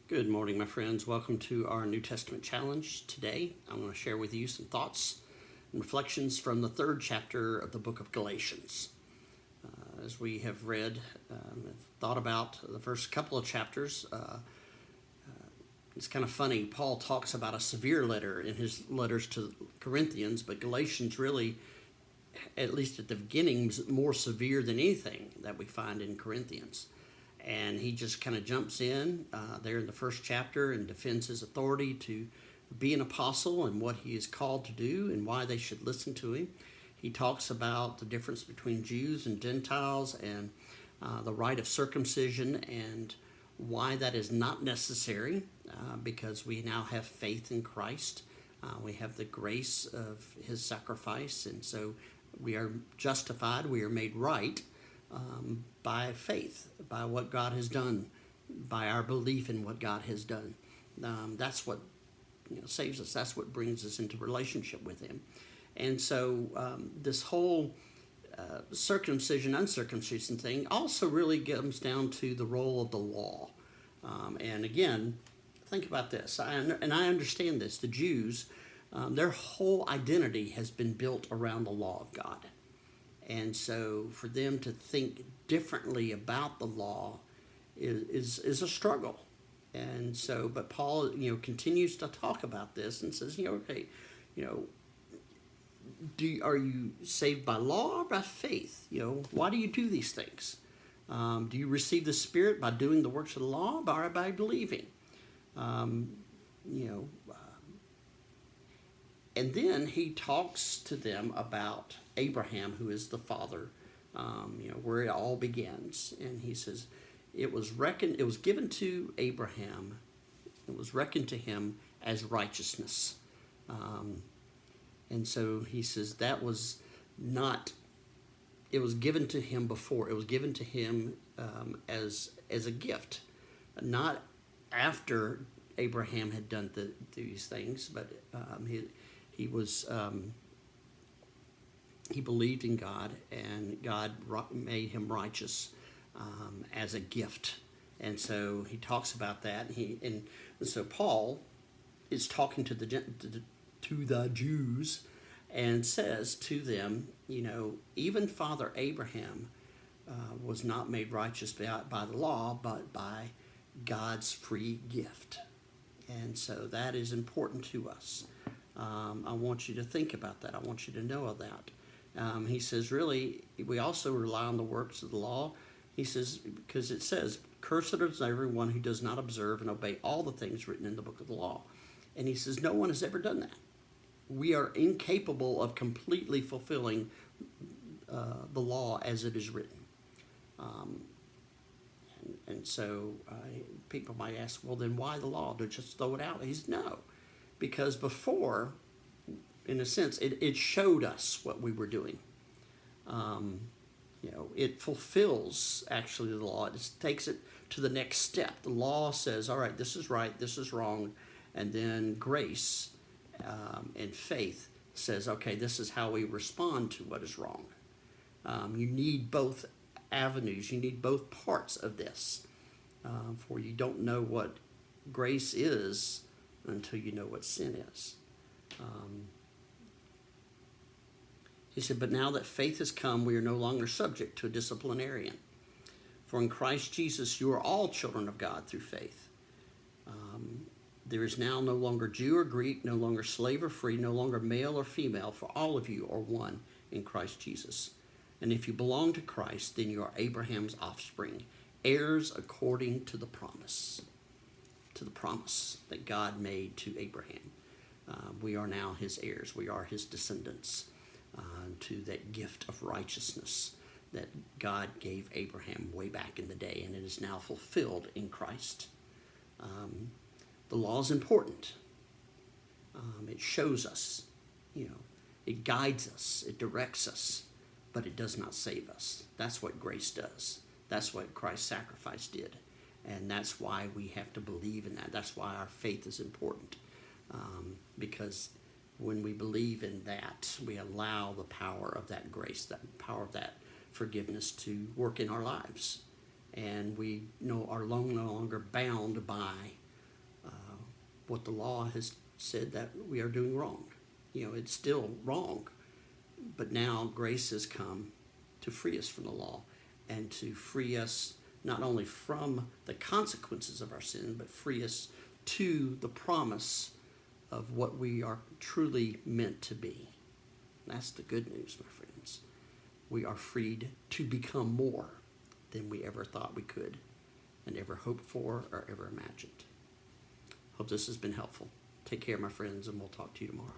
Good morning, my friends. Welcome to our New Testament challenge. Today, I'm going to share with you some thoughts and reflections from the third chapter of the book of Galatians. As we have read and thought about the first couple of chapters, it's kind of funny. Paul talks about a severe letter in his letters to Corinthians, but Galatians really, at least at the beginning, is more severe than anything that we find in Corinthians. And he just kind of jumps in there in the first chapter and defends his authority to be an apostle and what he is called to do and why they should listen to him. He talks about the difference between Jews and Gentiles and the rite of circumcision and why that is not necessary because we now have faith in Christ. We have the grace of his sacrifice, and so we are justified, we are made right by faith, by what God has done, by our belief in what God has done. That's what saves us. That's what brings us into relationship with him. And so this whole circumcision, uncircumcision thing also really comes down to the role of the law. And again, think about this, and I understand this. The Jews, their whole identity has been built around the law of God. And so for them to think differently about the law is a struggle. And so, but Paul, continues to talk about this and says, okay, are you saved by law or by faith? Why do you do these things? Do you receive the Spirit by doing the works of the law or by believing? And then he talks to them about Abraham, who is the father, where it all begins. And he says, it was given to Abraham, it was reckoned to him as righteousness. And so he says that was not, it was given to him before. It was given to him as a gift, not after Abraham had done these things, but he believed in God, and God made him righteous as a gift. And so he talks about that. And so Paul is talking to the Jews and says to them, even Father Abraham was not made righteous by the law, but by God's free gift. And so that is important to us. I want you to think about that. I want you to know of that. He says, really, we also rely on the works of the law. He says, because it says, cursed is everyone who does not observe and obey all the things written in the book of the law. And he says, no one has ever done that. We are incapable of completely fulfilling the law as it is written. And so people might ask, well, then why the law? To just throw it out? He says, no. Because before, in a sense, it showed us what we were doing. It fulfills, actually, the law. It just takes it to the next step. The law says, all right, this is right, this is wrong. And then grace and faith says, okay, this is how we respond to what is wrong. You need both avenues. You need both parts of this. For you don't know what grace is until you know what sin is. He said, but now that faith has come, we are no longer subject to a disciplinarian. For in Christ Jesus, you are all children of God through faith. There is now no longer Jew or Greek, no longer slave or free, no longer male or female, for all of you are one in Christ Jesus. And if you belong to Christ, then you are Abraham's offspring, heirs according to the promise that God made to Abraham. We are now his heirs. We are his descendants to that gift of righteousness that God gave Abraham way back in the day, and it is now fulfilled in Christ. The law is important. It shows us, it guides us, it directs us, but it does not save us. That's what grace does. That's what Christ's sacrifice did. And that's why we have to believe in that. That's why our faith is important. Because when we believe in that, we allow the power of that grace, that power of that forgiveness to work in our lives. And we are no longer bound by what the law has said that we are doing wrong. It's still wrong, but now grace has come to free us from the law and to free us not only from the consequences of our sin, but free us to the promise of what we are truly meant to be. That's the good news, my friends. We are freed to become more than we ever thought we could and ever hoped for or ever imagined. Hope this has been helpful. Take care, my friends, and we'll talk to you tomorrow.